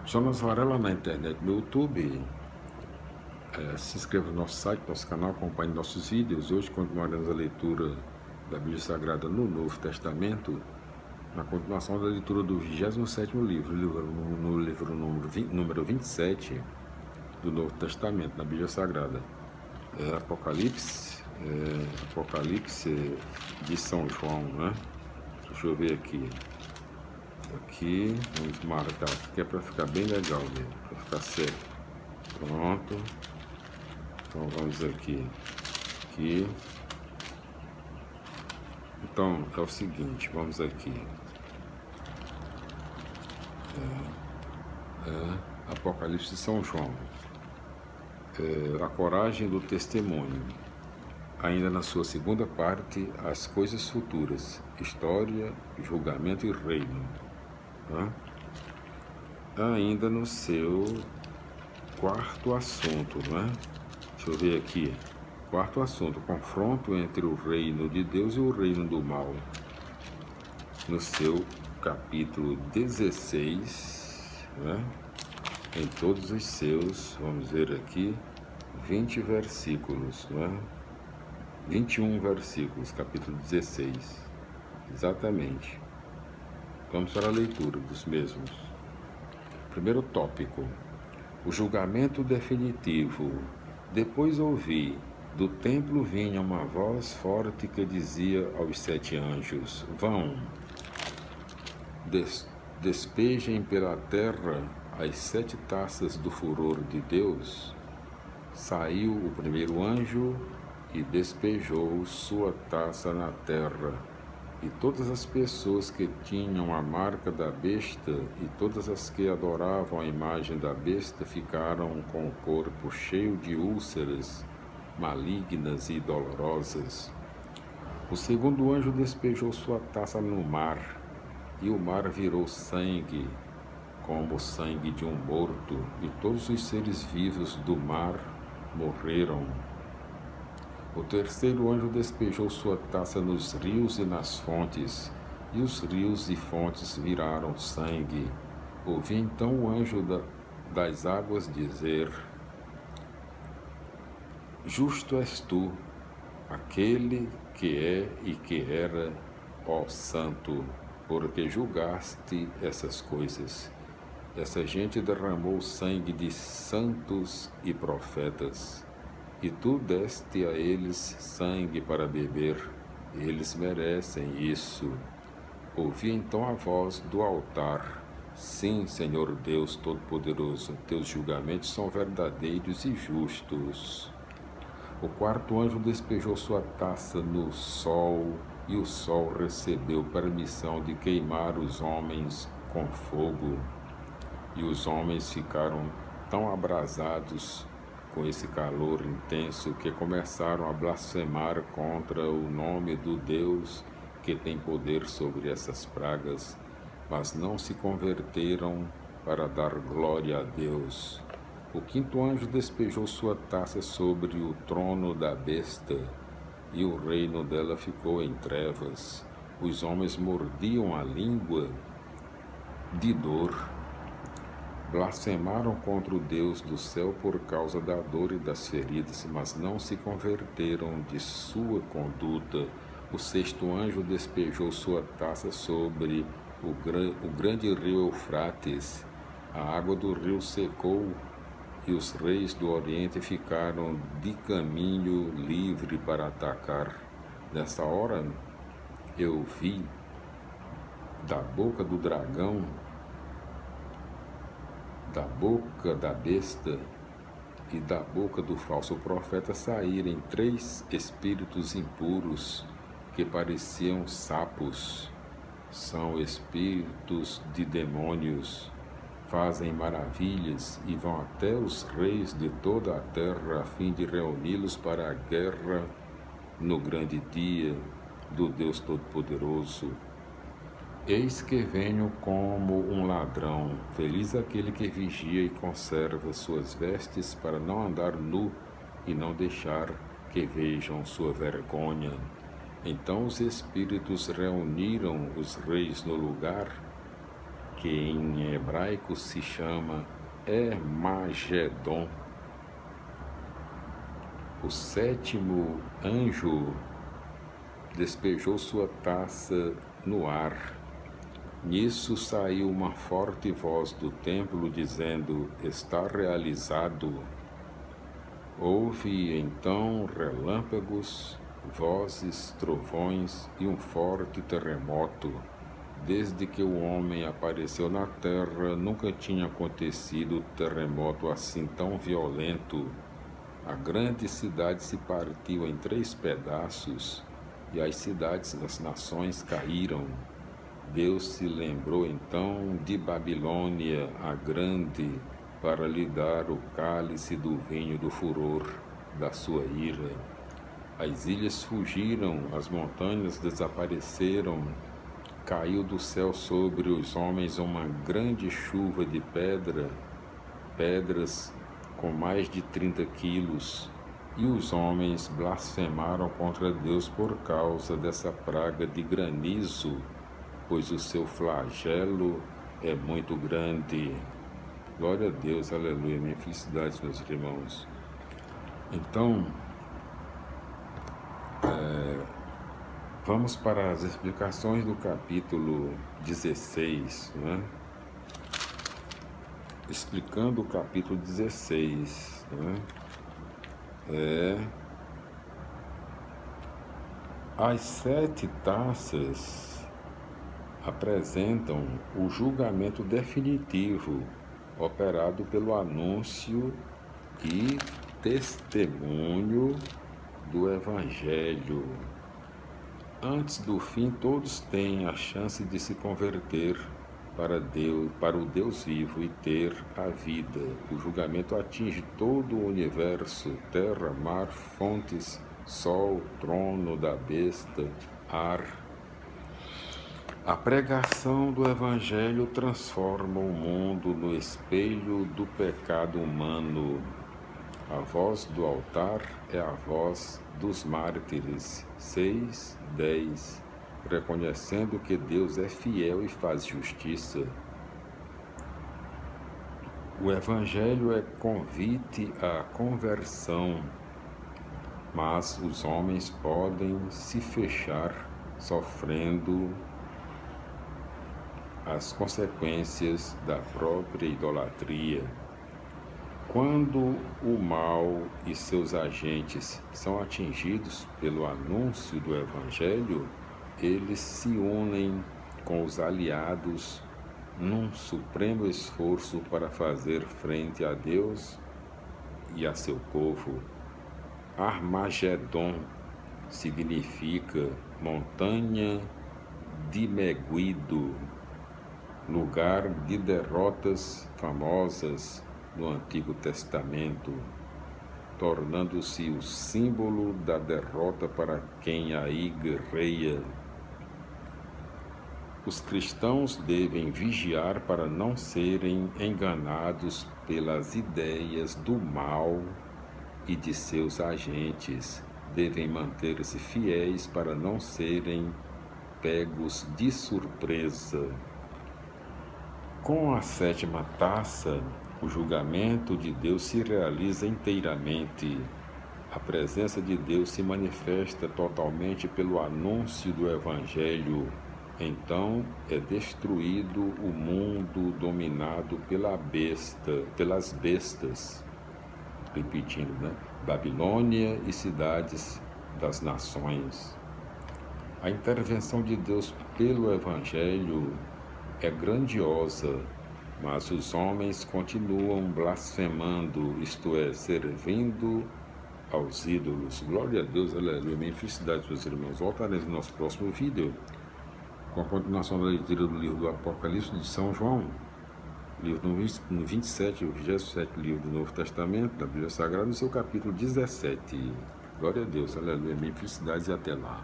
Jonas Varela na internet, no YouTube. Se inscreva no nosso site, nosso canal, acompanhe nossos vídeos. Hoje continuaremos a leitura da Bíblia Sagrada no Novo Testamento, na continuação da leitura do 27º livro, no livro número 27 do Novo Testamento, na Bíblia Sagrada. Apocalipse de São João, né? Deixa eu ver aqui. Aqui, vamos marcar aqui, que é para ficar bem legal mesmo, para ficar certo. Pronto. Então vamos aqui. Então é o seguinte, vamos aqui. Apocalipse de São João. A coragem do testemunho. Ainda na sua segunda parte, as coisas futuras, história, julgamento e reino. Ainda no seu quarto assunto, né? Deixa eu ver aqui. Quarto assunto, confronto entre o reino de Deus e o reino do mal. No seu capítulo 16, né? Em todos os seus, vamos ver aqui, 20 versículos, né? 21 versículos, capítulo 16. Exatamente. Vamos para a leitura dos mesmos. Primeiro tópico. O julgamento definitivo. Depois ouvi, do templo vinha uma voz forte que dizia aos 7 anjos: Vão, despejem pela terra as 7 taças do furor de Deus. Saiu o primeiro anjo e despejou sua taça na terra. E todas as pessoas que tinham a marca da besta e todas as que adoravam a imagem da besta ficaram com o corpo cheio de úlceras malignas e dolorosas. O segundo anjo despejou sua taça no mar, e o mar virou sangue, como o sangue de um morto, e todos os seres vivos do mar morreram. O terceiro anjo despejou sua taça nos rios e nas fontes, e os rios e fontes viraram sangue. Ouvi então o anjo das águas dizer: Justo és tu, aquele que é e que era, ó Santo, porque julgaste essas coisas. Essa gente derramou sangue de santos e profetas. E tu deste a eles sangue para beber, eles merecem isso. Ouvi então a voz do altar: Sim, Senhor Deus Todo-Poderoso, teus julgamentos são verdadeiros e justos. O quarto anjo despejou sua taça no sol, e o sol recebeu permissão de queimar os homens com fogo. E os homens ficaram tão abrasados com esse calor intenso que começaram a blasfemar contra o nome do Deus que tem poder sobre essas pragas, mas não se converteram para dar glória a Deus. O quinto anjo despejou sua taça sobre o trono da besta, e o reino dela ficou em trevas. Os homens mordiam a língua de dor. Blasfemaram contra o Deus do céu por causa da dor e das feridas, mas não se converteram de sua conduta. O sexto anjo despejou sua taça sobre o grande rio Eufrates. A água do rio secou e os reis do Oriente ficaram de caminho livre para atacar. Nessa hora eu vi da boca do dragão, da boca da besta e da boca do falso profeta saírem 3 espíritos impuros que pareciam sapos. São espíritos de demônios, fazem maravilhas e vão até os reis de toda a terra a fim de reuni-los para a guerra no grande dia do Deus Todo-Poderoso. Eis que venho como um ladrão, feliz aquele que vigia e conserva suas vestes para não andar nu e não deixar que vejam sua vergonha. Então os espíritos reuniram os reis no lugar que em hebraico se chama Hermagedon. O sétimo anjo despejou sua taça no ar. Nisso saiu uma forte voz do templo dizendo: está realizado. Houve então relâmpagos, vozes, trovões e um forte terremoto. Desde que o homem apareceu na terra, nunca tinha acontecido terremoto assim tão violento. A grande cidade se partiu em 3 pedaços e as cidades das nações caíram. Deus se lembrou então de Babilônia, a grande, para lhe dar o cálice do vinho do furor da sua ira. As ilhas fugiram, as montanhas desapareceram. Caiu do céu sobre os homens uma grande chuva de pedras com mais de 30 quilos, e os homens blasfemaram contra Deus por causa dessa praga de granizo, pois o seu flagelo é muito grande. Glória a Deus, aleluia, minha felicidade, meus irmãos. Então, vamos para as explicações do capítulo 16, né? Explicando o capítulo 16, né? As 7 taças apresentam o julgamento definitivo operado pelo anúncio e testemunho do Evangelho. Antes do fim, todos têm a chance de se converter para o Deus vivo e ter a vida. O julgamento atinge todo o universo, terra, mar, fontes, sol, trono da besta, ar. A pregação do Evangelho transforma o mundo no espelho do pecado humano. A voz do altar é a voz dos mártires. 6:10. Reconhecendo que Deus é fiel e faz justiça. O Evangelho é convite à conversão, mas os homens podem se fechar sofrendo as consequências da própria idolatria. Quando o mal e seus agentes são atingidos pelo anúncio do Evangelho, eles se unem com os aliados num supremo esforço para fazer frente a Deus e a seu povo. Armagedon significa montanha de Meguido, lugar de derrotas famosas no Antigo Testamento, tornando-se o símbolo da derrota para quem aí guerreia. Os cristãos devem vigiar para não serem enganados pelas ideias do mal e de seus agentes. Devem manter-se fiéis para não serem pegos de surpresa. Com a 7ª taça, o julgamento de Deus se realiza inteiramente. A presença de Deus se manifesta totalmente pelo anúncio do Evangelho. Então é destruído o mundo dominado pelas bestas. Repetindo, né? Babilônia e cidades das nações. A intervenção de Deus pelo Evangelho é grandiosa, mas os homens continuam blasfemando, isto é, servindo aos ídolos. Glória a Deus, aleluia. Minha felicidade, meus irmãos. Voltaremos no nosso próximo vídeo com a continuação da leitura do livro do Apocalipse de São João, livro no 27, o 27º livro do Novo Testamento, da Bíblia Sagrada, no seu capítulo 17. Glória a Deus, aleluia. Minha felicidade e até lá.